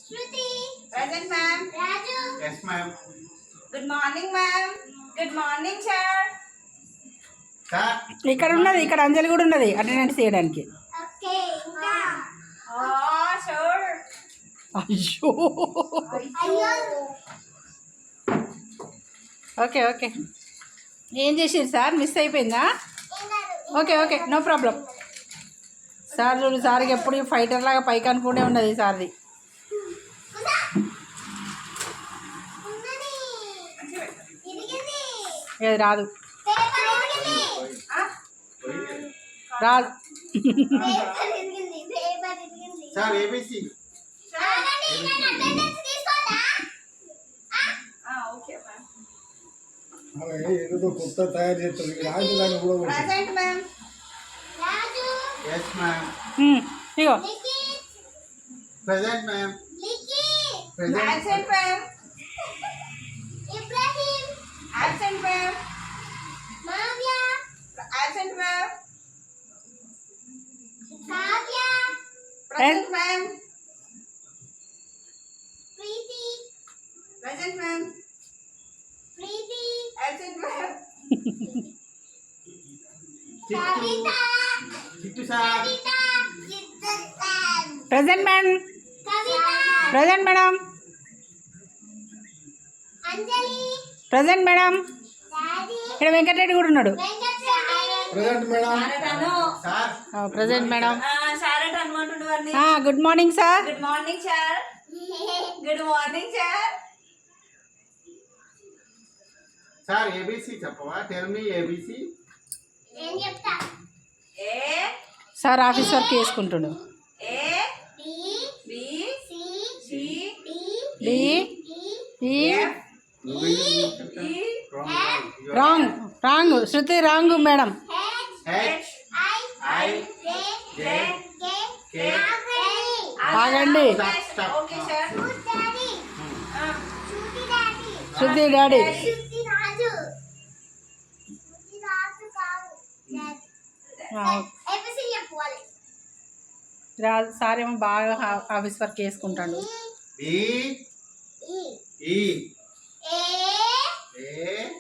Shruti. Present, ma'am. Raju. Yes, ma'am. Good morning, ma'am. Good morning, sir. Sir. ఇక్కడ ఉన్నది, ఇక్కడ అంజలి కూడా ఉన్నది అటెండెన్స్ చేయడానికి. Okay. Inga. Oh, sir. అయ్యో. Ayyo. Okay okay. ఏం చేసిరు సార్? మిస్ అయిపోయిందా? Ingaru. Okay okay, no problem. Sir చూడు, సార్కి ఎప్పుడు ఫైటర్ లాగా పైకి అనుకుంటే ఉన్నది సార్ది. Kuda. Unnadi. Irigindi. ఏది రాదు, Paper irigindi. Ah, రాదు. Paper irigindi. Paper irigindi. Sir, ABC. Agandi నేను అటెండెన్స్ తీసుకోదా? okay, ma'am. ఏదో కొత్త తయారు చేస్తారు రాజధాని కూడా కొట్టు. Present, ma'am. Raju. Yes, ma'am. ఇగో Likhith. Present, ma'am. Likhith. Present. Absent, ma'am. Ibrahim. Absent, ma'am. Mavya. Absent, ma'am. Kavya. Present, ma'am. Preethi. Present, ma'am. Preethi. Absent, ma'am. Kavitha. Kittu, sir. Kavitha. Chittan. Present madam. Kavitha. Present madam. Anjali. Present madam. Daddy. ఇక్కడ వెంకటరెడ్డి కూడా ఉన్నాడు. Present madam. Sir. Present madam. Sharat అనుకుంటుండు వాడిని. Good morning sir. Good morning, sir. Good morning, sir. Sir, ABC చెప్పవా? Tell me ABC. ఏం చెప్తా? A, sir office work చేసుకుంటుండు. A, B. B, C. C, D. D. E. E. నువ్వు చెప్తా. E, wrong wrong Shruti wrong madam. H. H. I. I. J. J. K. K. ఆగండి. Stop. Okay, sir. Good daddy. Shruti daddy. Shruti daddy. Shruti Raju. Shruti Raju కాదు. ABC చెప్పాలి. Sir ఏమో బాగా office work చేసుకుంటాడు. B. E. E. A. A.